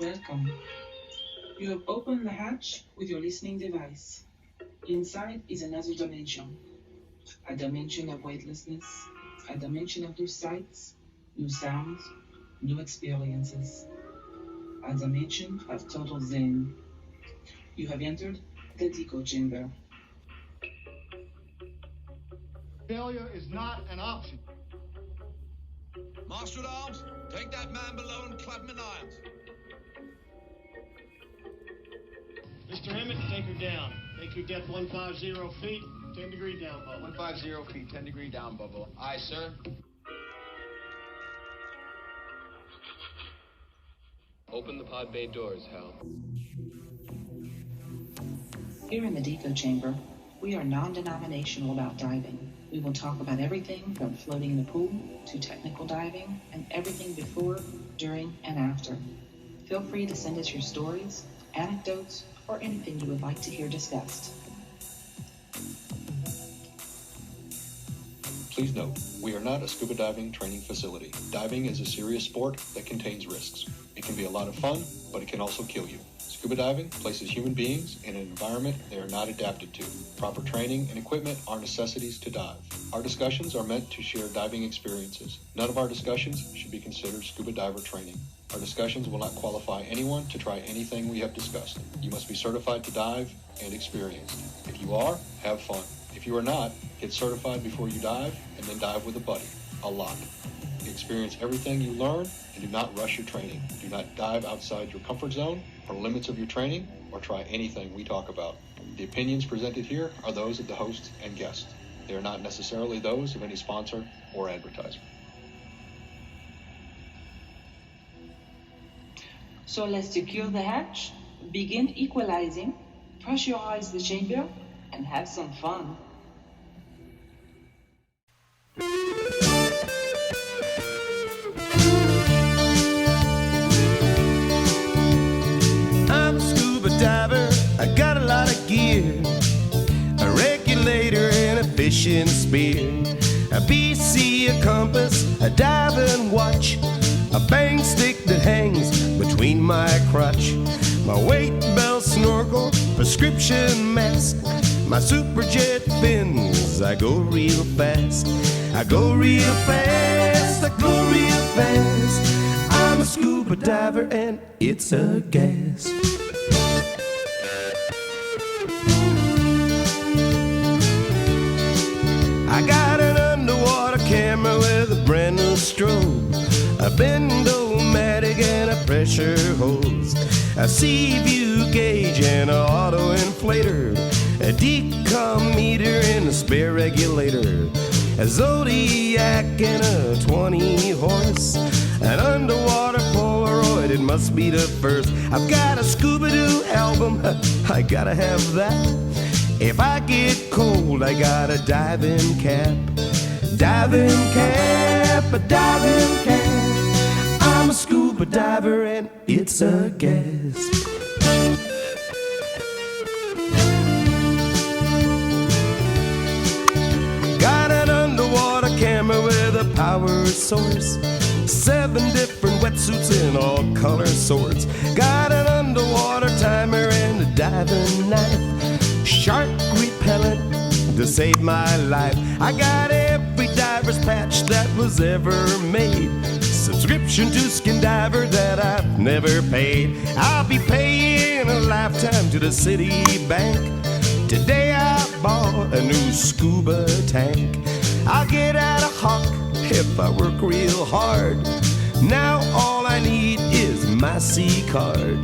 Welcome. You have opened the hatch with your listening device. Inside is another dimension. A dimension of weightlessness, a dimension of new sights, new sounds, new experiences. A dimension of total zen. You have entered the Decochamber. Failure is not an option. Master at Arms, take that man below and clap him in irons. Mr. Emmett, take her down. Make your depth 150 feet, 10 degree down, Bubba. 150 feet, 10 degree down, Bubba. Aye, sir. Open the pod bay doors, Hal. Here in the Decochamber, we are non-denominational about diving. We will talk about everything from floating in the pool to technical diving and everything before, during, and after. Feel free to send us your stories, anecdotes, or anything you would like to hear discussed. Please note, we are not a scuba diving training facility. Diving is a serious sport that contains risks. It can be a lot of fun, but it can also kill you. Scuba diving places human beings in an environment they are not adapted to. Proper training and equipment are necessities to dive. Our discussions are meant to share diving experiences. None of our discussions should be considered scuba diver training. Our discussions will not qualify anyone to try anything we have discussed. You must be certified to dive and experienced. If you are, have fun. If you are not, get certified before you dive and then dive with a buddy. A lot. Experience everything you learn and do not rush your training. Do not dive outside your comfort zone or limits of your training or try anything we talk about. The opinions presented here are those of the host and guest. They are not necessarily those of any sponsor or advertiser. So let's secure the hatch, begin equalizing, pressurize the chamber, and have some fun. I'm a scuba diver, I got a lot of gear, a regulator and a fishing spear, a BC, a compass, a diving watch, a bang stick that hangs between my crotch, my weight belt, snorkel, prescription mask, my super jet fins. I go real fast, I go real fast, I go real fast. I'm a scuba diver and it's a gas. I got an underwater camera with a brand new strobe, a bend-o-matic and a pressure hose, a sea view gauge and an auto inflator, a decom meter and a spare regulator, a Zodiac and a 20 horse, an underwater Polaroid, it must be the first. I've got a Scooby-Doo album, I gotta have that. If I get cold, I got a diving cap. Diving cap, a diving cap. I'm a scuba diver and it's a gas. Got an underwater camera with a power source, 7 different wetsuits in all color sorts. Got an underwater timer and a diving knife, shark repellent to save my life. I got every diver's patch that was ever made, subscription to Skin Diver that I've never paid. I'll be paying a lifetime to the city bank. Today I bought a new scuba tank. I'll get out of Hawk if I work real hard. Now all I need is my C card.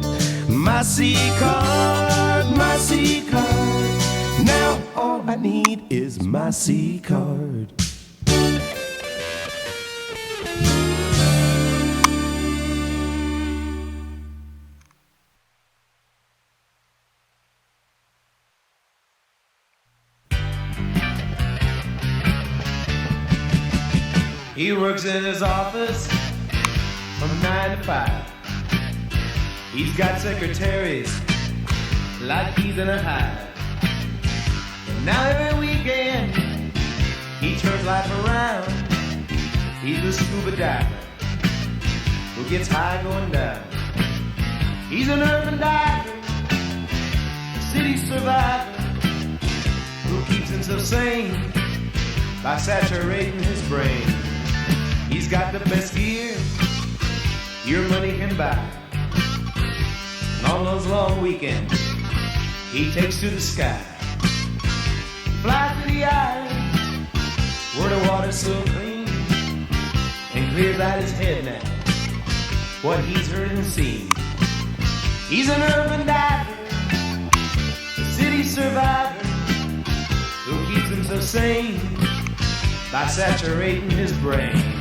My C card, my C card. Now all I need is my C card. He works in his office from 9 to 5. He's got secretaries like he's in a hive. And now every weekend he turns life around. He's a scuba diver who gets high going down. He's an urban diver, a city survivor, who keeps himself sane by saturating his brain. He's got the best gear your money can buy. And on those long weekends, he takes to the sky. He flies to the island where the water's so clean, and clears out his head now what he's heard and seen. He's an urban diver, a city survivor, who keeps himself sane by saturating his brain.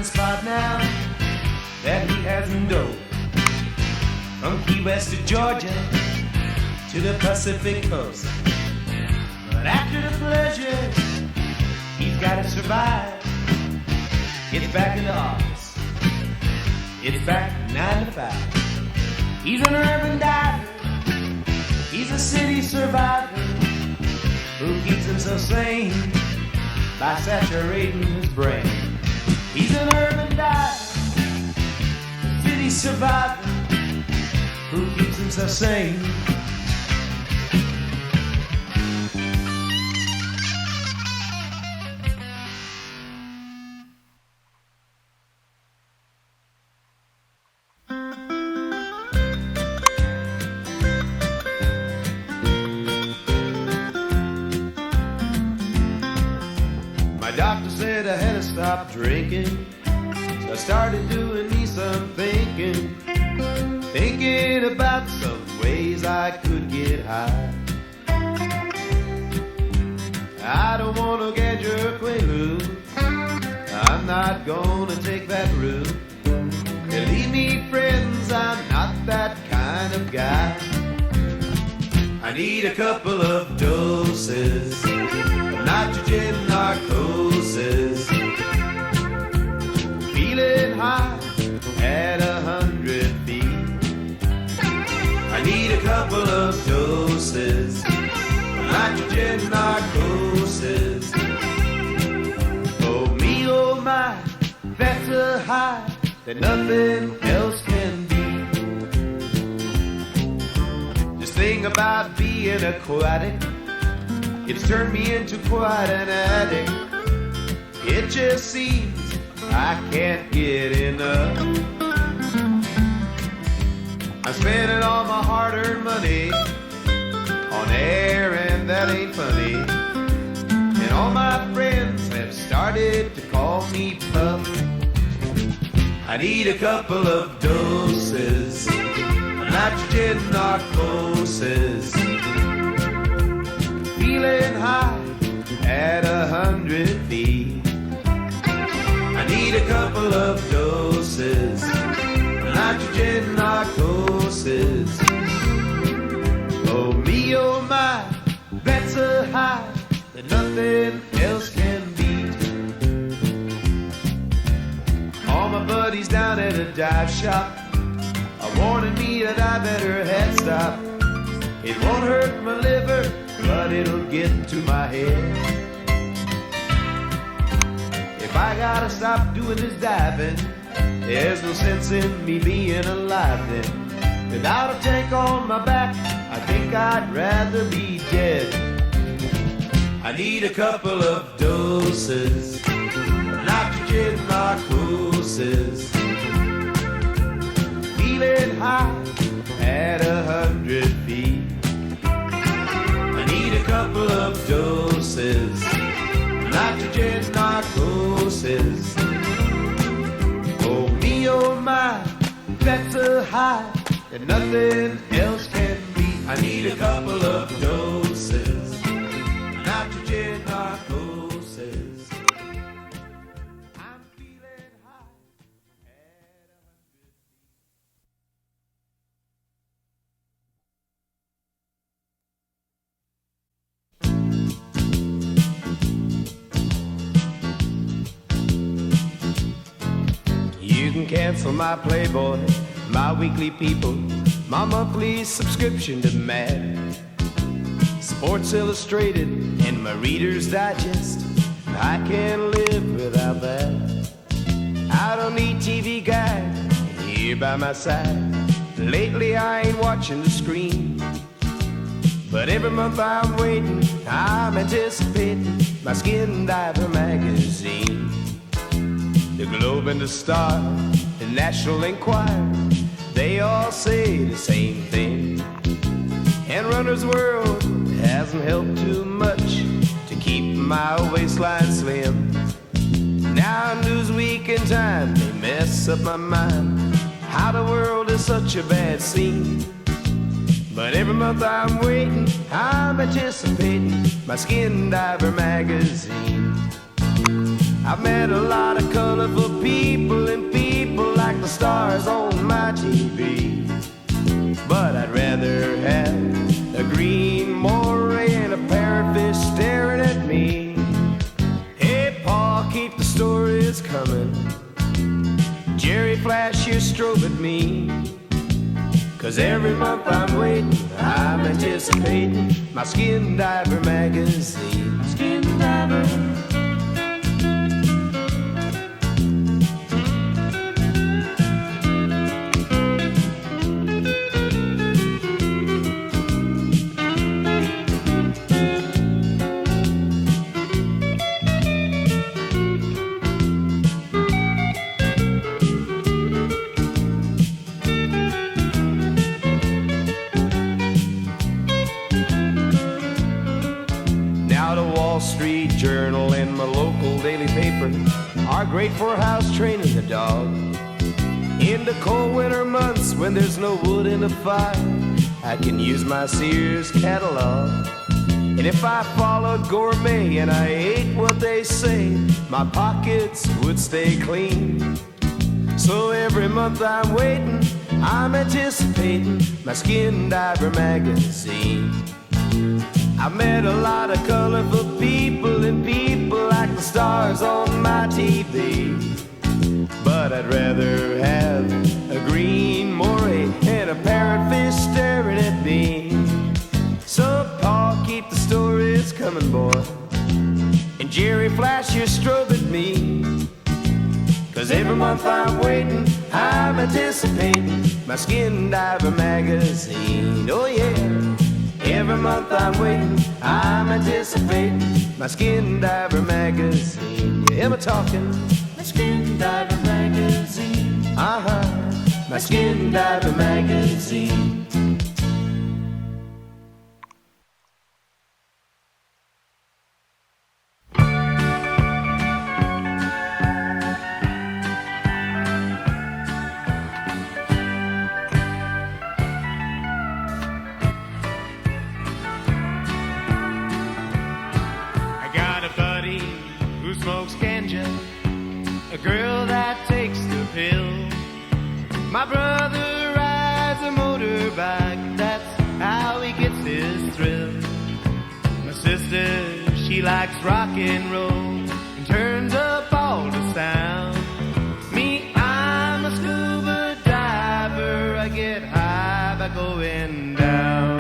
Spot now that he hasn't dove. From Key West to Georgia to the Pacific coast. But after the pleasure he's gotta survive, gets back in the office, it's back 9 to 5. He's an urban diver, he's a city survivor, who keeps himself sane by saturating his brain. He's an urban diver, a city survivor, who keeps himself sane. My doctor said I had to stop drinking, so I started doing me some thinking about some ways I could get high. I don't want to get your quaalude, I'm not gonna take that route. Believe me, friends, I'm not that kind of guy. I need a couple of doses of nitrogen narcosis, feeling high at 100 feet. I need a couple of doses of nitrogen narcosis. Oh me, oh my, that's a high that nothing else can beat. This thing about being aquatic, it's turned me into quite an addict. It just seems I can't get enough. I'm spending all my hard-earned money on air, and that ain't funny. And all my friends have started to call me pup. I need a couple of doses of nitrogen narcosis, feeling high at 100 feet. I need a couple of doses of nitrogen narcosis. Oh me, oh my, that's a high that nothing else can beat. All my buddies down at a dive shop are warning me that I better head stop. It won't hurt my liver, but it'll get to my head. If I gotta stop doing this diving, there's no sense in me being alive then. Without a tank on my back, I think I'd rather be dead. I need a couple of doses of nitrogen narcosis, feeling high at 100 feet. I need a couple of doses of nitrogen narcosis. Oh me, oh my, that's a high that nothing else can beat. I need a couple of doses of nitrogen narcosis. I'm feeling high at 100 feet. Can't cancel my Playboy, my weekly People, my monthly subscription to Mad, Sports Illustrated, and my Reader's Digest. I can't live without that. I don't need TV Guide here by my side. Lately I ain't watching the screen, but every month I'm waiting, I'm anticipating my Skin Diver magazine. The Globe and the Star, the National Enquirer, they all say the same thing. And Runner's World hasn't helped too much to keep my waistline slim. Now Newsweek and Time, they mess up my mind. How the world is such a bad scene. But every month I'm waiting, I'm anticipating my Skin Diver magazine. I've met a lot of colorful people and people like the stars on my TV. But I'd rather have a green moray and a parrotfish staring at me. Hey, Paul, keep the stories coming. Jerry, flash your strobe at me. 'Cause every month I'm waiting, I'm anticipating my Skin Diver magazine. Skin Diver. Journal and my local daily paper are great for house training the dog. In the cold winter months when there's no wood in the fire, I can use my Sears catalog. And if I followed gourmet and I ate what they say, my pockets would stay clean. So every month I'm waiting, I'm anticipating my Skin Diver magazine. I met a lot of colorful people and people like the stars on my TV. But I'd rather have a green moray and a parrotfish staring at me. So Paul, keep the stories coming, boy. And Jerry, flash your strobe at me. 'Cause every month I'm waiting, I'm anticipating my Skin Diver magazine. Oh yeah. Every month I'm waiting, I'm anticipating my Skin Diver magazine. You hear me talking? My Skin Diver magazine. My Skin Diver magazine. Smokes ganja, a girl that takes the pill. My brother rides a motorbike, that's how he gets his thrill. My sister, she likes rock and roll and turns up all the sound. Me, I'm a scuba diver, I get high by going down.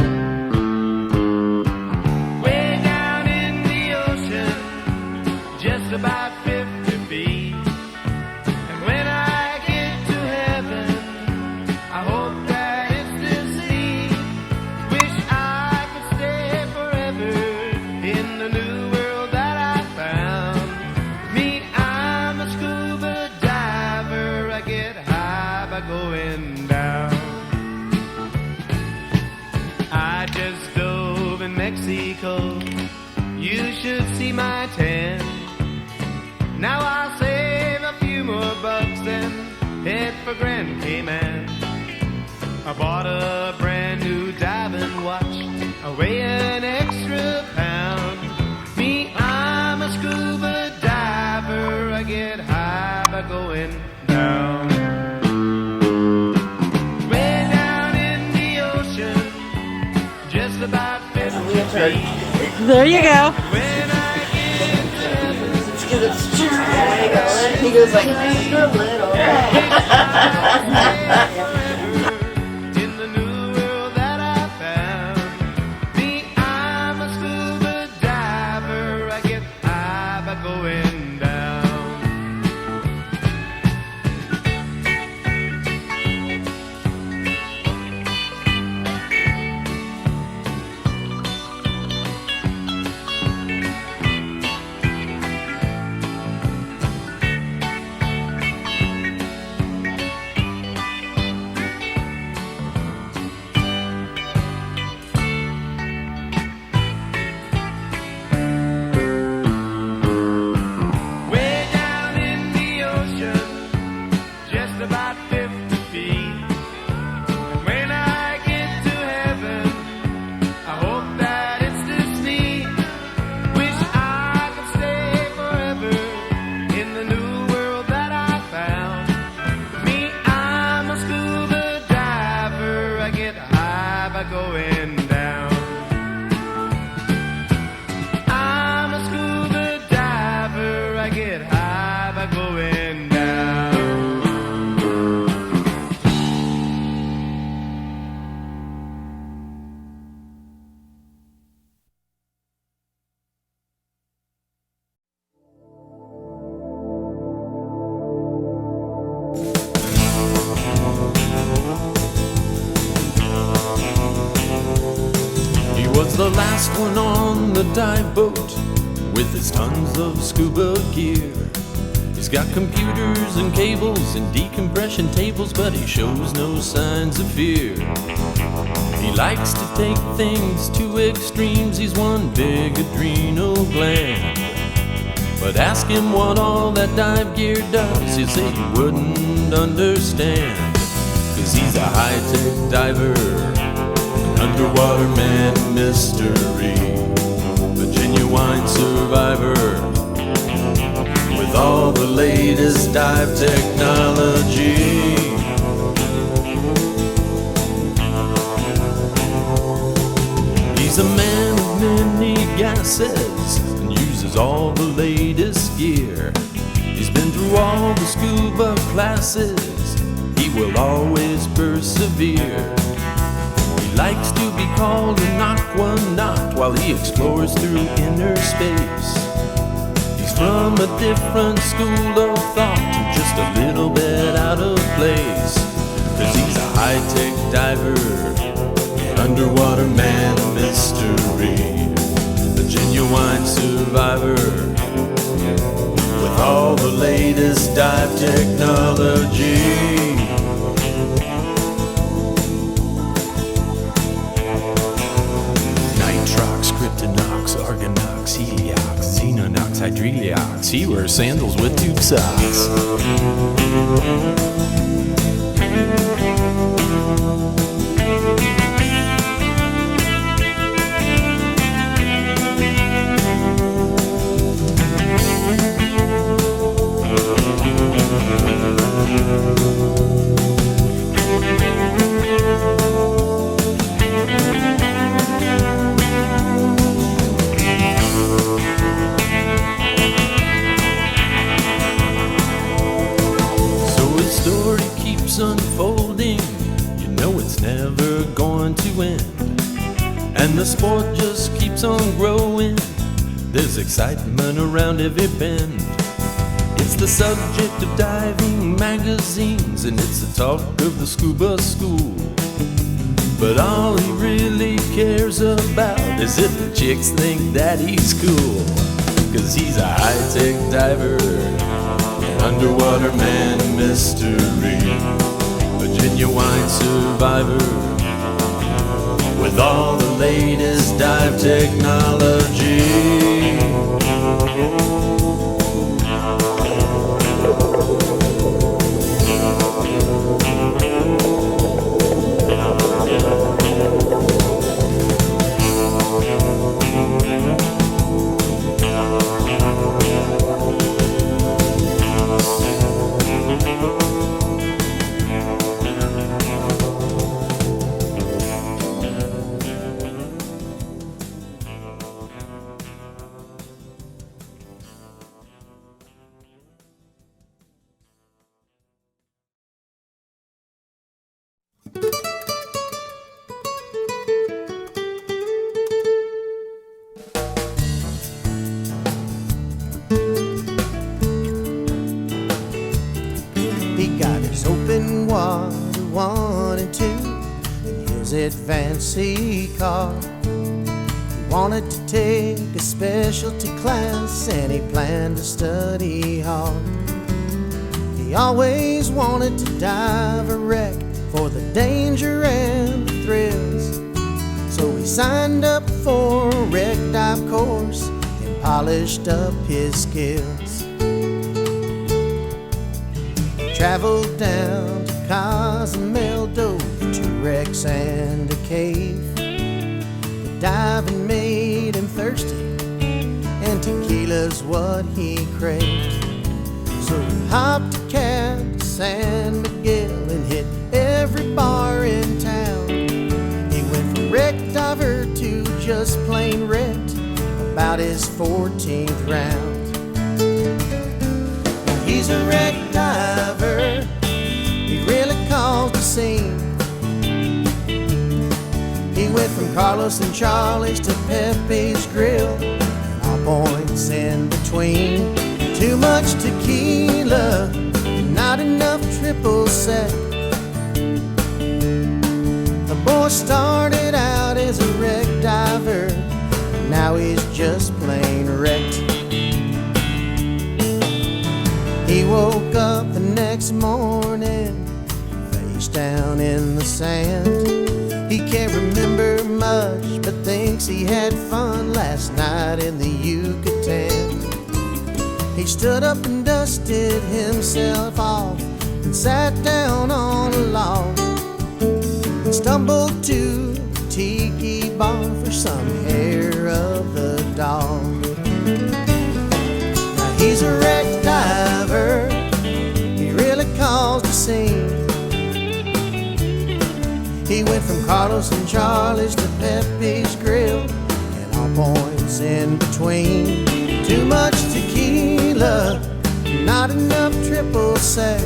About 50 feet. And when I get to heaven, I hope that it's to see. Wish I could stay forever in the new world that I found. Me, I'm a scuba diver, I get high by going down. I just dove in Mexico, you should see my tan. Now I'll save a few more bucks and head for Grand Cayman. I bought a brand new diving watch, I weigh an extra pound. Me, I'm a scuba diver, I get high by going down. Way down in the ocean, just about 50 feet. There you go. He goes like, you're little. In the new world that I found, me, I'm a scuba diver. I get high by going down. Way down in the ocean, just about 50 feet. And when I get to heaven, I hope that it's this neat. Wish I could stay forever in the new world that I found. Me, I'm a scuba diver. I get high by going down. I'm a scuba diver. I get high by going down. He was the last one on the dive boat with his tons of scuba gear. He's got computers and cables and decompression tables, but he shows no signs of fear. He likes to take things to extremes. He's one big adrenal gland. But ask him what all that dive gear does, he'll say he wouldn't understand. 'Cause he's a high-tech diver, an underwater man mystery, a genuine survivor with all the latest dive technology. He's a man of many gases and uses all the latest gear. He's been through all the scuba classes. He will always persevere. He likes to be called an aquanaut while he explores through inner space. He's from a different school of thought and just a little bit out of place. 'Cause he's a high-tech diver, underwater man mystery, a genuine survivor with all the latest dive technology. Nitrox, Kryptonox, Argonox, Heliox, Xenonox, Hydreliox. He wears sandals with tube socks. Unfolding, you know it's never going to end, and the sport just keeps on growing. There's excitement around every bend. It's the subject of diving magazines, and it's the talk of the scuba school. But all he really cares about is if the chicks think that he's cool. 'Cause he's a high-tech diver, an underwater man mystery, a genuine survivor with all the latest dive technology. wanted to in his advanced car. He wanted to take a specialty class and he planned to study hard. He always wanted to dive a wreck for the danger and the thrills. So he signed up for a wreck dive course and polished up his skills. He traveled down to Cozumel, dove to wrecks and a cave. The diving made him thirsty, and tequila's what he craved. So he hopped a cab to San Miguel and hit every bar in town. He went from wreck diver to just plain wrecked about his 14th round. Now he's a wreck diver, he really caused a scene. He went from Carlos and Charlie's to Pepe's Grill, all points in between. Too much tequila, not enough triple sec. The boy started out as a wreck diver, now he's just plain wrecked. He woke up the next morning, face down in the sand. He can't remember much, but thinks he had fun last night in the Yucatan. He stood up and dusted himself off and sat down on a log and stumbled to the tiki bar for some hair of the dog. Now he's a wreck diver, he really caused a scene. He went from Carlos and Charlie's to Pepe's Grill and all points in between. Too much tequila, not enough triple sec.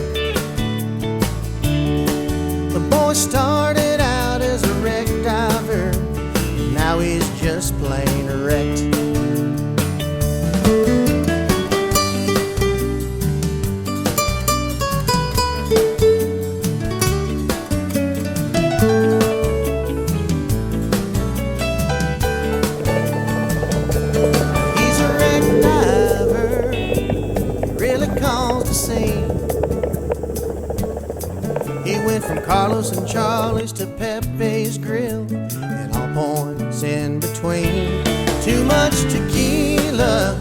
The boy started out as a wreck diver, now he's just plain wrecked. From Carlos and Charlie's to Pepe's Grill and all points in between. Too much tequila,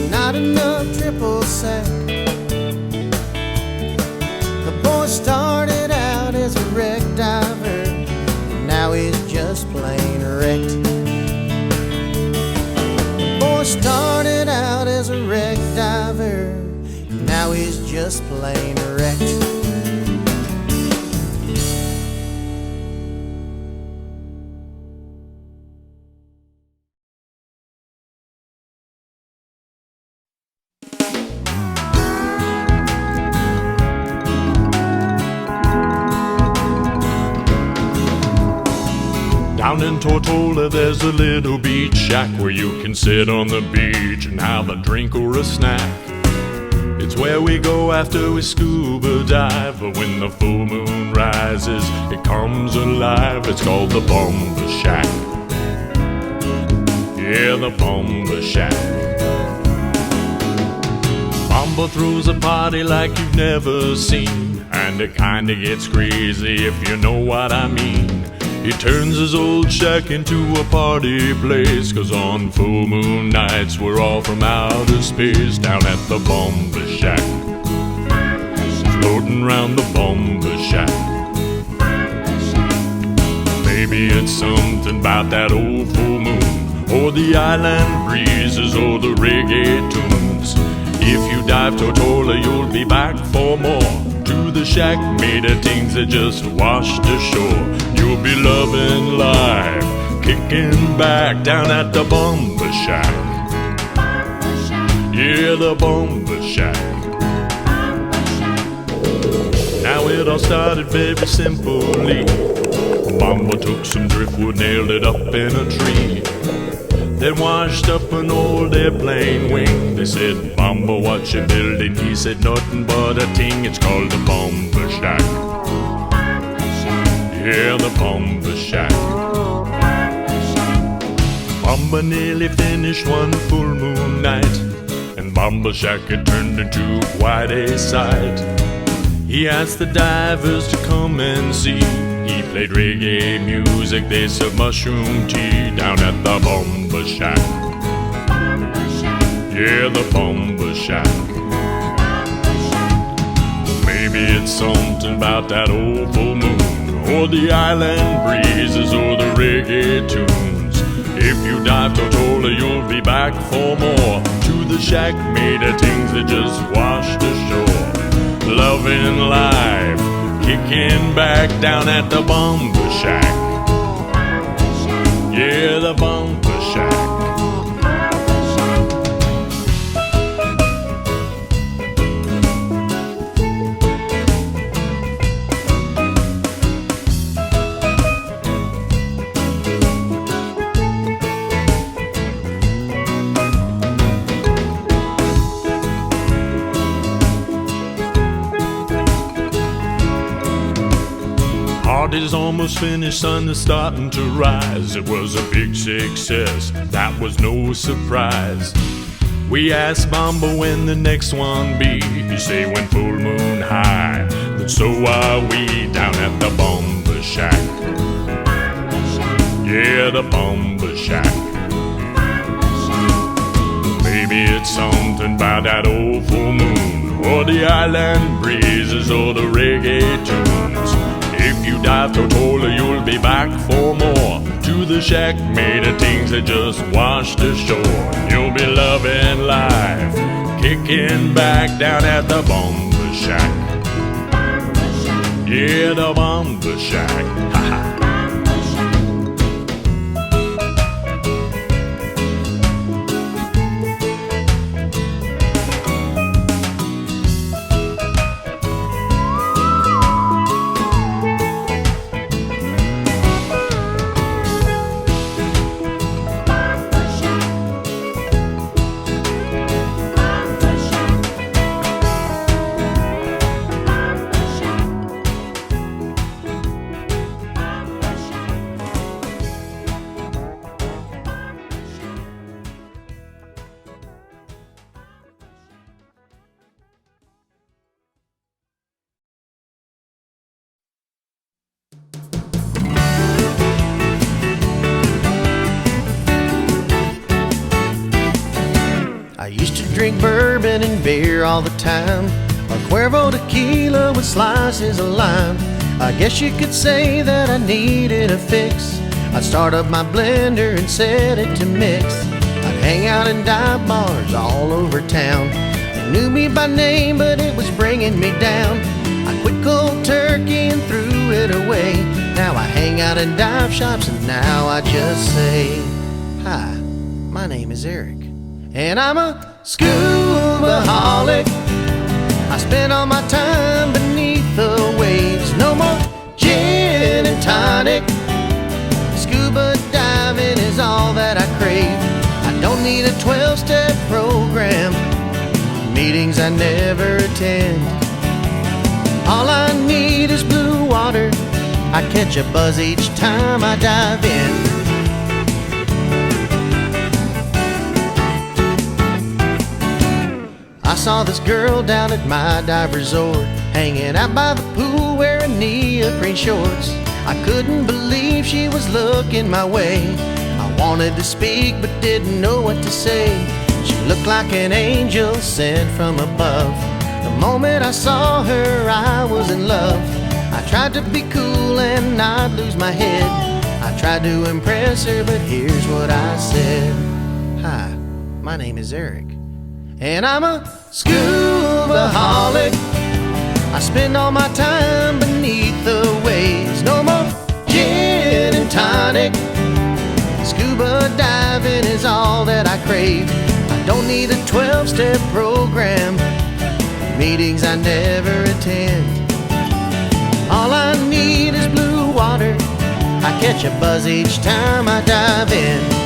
not enough triple sec. The boy started out as a wreck diver, now he's just plain wrecked. The boy started out as a wreck diver, now he's just plain wrecked. Down in Tortola there's a little beach shack where you can sit on the beach and have a drink or a snack. It's where we go after we scuba dive, but when the full moon rises, it comes alive. It's called the Bomber Shack. Yeah, the Bomber Shack. Bomber throws a party like you've never seen, and it kinda gets crazy if you know what I mean. He turns his old shack into a party place, 'cause on full moon nights we're all from outer space down at the Bomber Shack. Floating round the Bomber Shack. Maybe it's something about that old full moon, or the island breezes, or the reggae tunes. If you dive Tortola you'll be back for more. To the shack made of things that just washed ashore. You'll be loving life, kicking back down at the Bomber Shack. Yeah, the Bomber Shack. Now it all started very simply. Bomber took some driftwood, nailed it up in a tree, then washed up an old airplane wing. They said, Bomber, what you building? He said, nothing but a thing, it's called the Bomber Shack. Yeah, the Bumper Shack. Bumper nearly finished one full moon night, and Bumper Shack had turned into quite a sight. He asked the divers to come and see. He played reggae music, they served mushroom tea down at the Bumper Shack. Yeah, the Bumper Shack. Maybe it's something about that old full moon, or the island breezes, or the reggae tunes. If you dive Tortola, you'll be back for more. To the shack made of things that just washed ashore. Loving life, kicking back down at the Bumper Shack. Yeah, the Bumper Shack. Party's almost finished, sun is starting to rise. It was a big success, that was no surprise. We asked Bomba when the next one be. He say when full moon high, then so are we down at the Bumper Shack. Yeah, the Bumper Shack. Maybe it's something about that old full moon, or the island breezes, or the reggae tunes. If you dive Tortola, you'll be back for more. To the shack made of things that just washed ashore. You'll be loving life, kicking back down at the Bumper Shack. Yeah, the Bumper Shack. Ha ha. I used to drink bourbon and beer all the time, a Cuervo tequila with slices of lime. I guess you could say that I needed a fix. I'd start up my blender and set it to mix. I'd hang out in dive bars all over town. They knew me by name, but it was bringing me down. I quit cold turkey and threw it away. Now I hang out in dive shops and now I just say, hi, my name is Eric. And I'm a scuba-holic. I spend all my time beneath the waves. No more gin and tonic. Scuba diving is all that I crave. I don't need a 12-step program, meetings I never attend. All I need is blue water. I catch a buzz each time I dive in. I saw this girl down at my dive resort, hanging out by the pool wearing neoprene shorts. I couldn't believe she was looking my way. I wanted to speak but didn't know what to say. She looked like an angel sent from above. The moment I saw her, I was in love. I tried to be cool and not lose my head. I tried to impress her, but here's what I said. Hi, my name is Eric. And I'm a scuba-holic. I spend all my time beneath the waves. No more gin and tonic. Scuba diving is all that I crave. I don't need a 12-step program, meetings I never attend. All I need is blue water. I catch a buzz each time I dive in.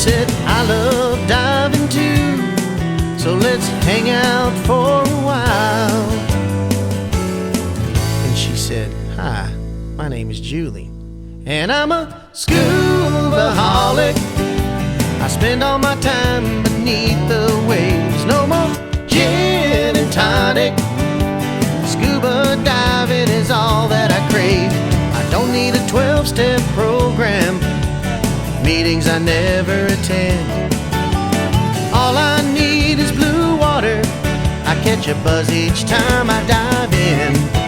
said, I love diving too, so let's hang out for a while. And she said, hi, my name is Julie, and I'm a scuba-holic. I spend all my time beneath the waves. No more gin and tonic. Scuba diving is all that I crave. I don't need a 12-step program, meetings I never attend. All I need is blue water. I catch a buzz each time I dive in.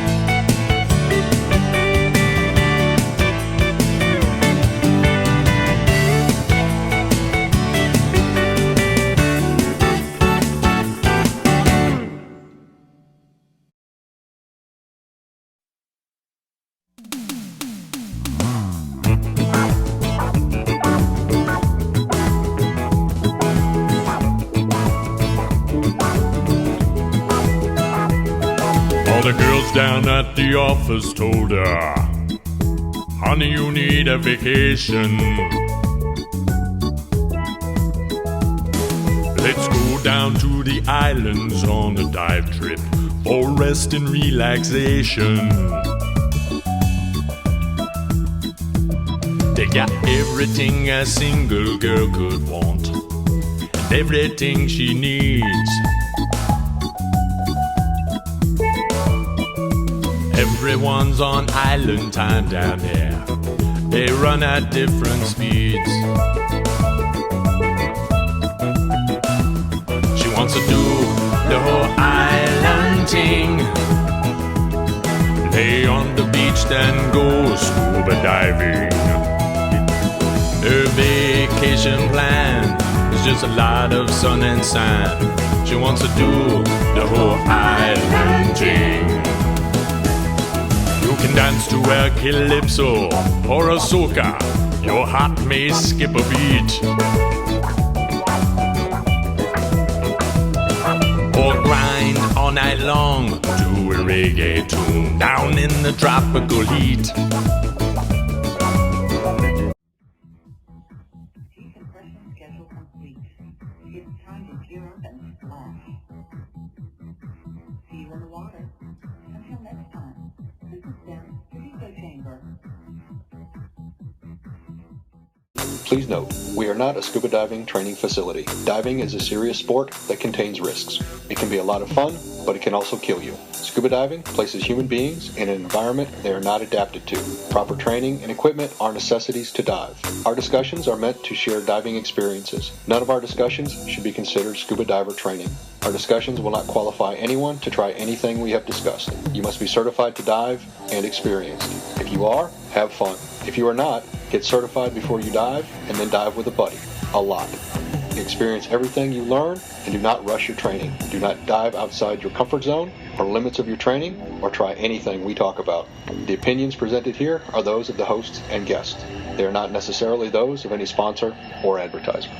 The girls down at the office told her, honey, you need a vacation. Let's go down to the islands on a dive trip for rest and relaxation. They got everything a single girl could want, and everything she needs. Everyone's on island time down there. They run at different speeds. She wants to do the whole island thing. Lay on the beach, then go scuba diving. Her vacation plan is just a lot of sun and sand. She wants to do the whole island thing. You can dance to a calypso or a soca. Your heart may skip a beat. Or grind all night long to a reggae tune down in the tropical heat. Decompression schedule complete. It's time to gear up and splash. See you in the water. Until next time. This is Decochamber. Please note, we are not a scuba diving training facility. Diving is a serious sport that contains risks. It can be a lot of fun, but it can also kill you. Scuba diving places human beings in an environment they are not adapted to. Proper training and equipment are necessities to dive. Our discussions are meant to share diving experiences. None of our discussions should be considered scuba diver training. Our discussions will not qualify anyone to try anything we have discussed. You must be certified to dive and experienced. If you are, have fun. If you are not, get certified before you dive, and then dive with a buddy. A lot. Experience everything you learn, and do not rush your training. Do not dive outside your comfort zone or limits of your training, or try anything we talk about. The opinions presented here are those of the hosts and guests. They are not necessarily those of any sponsor or advertiser.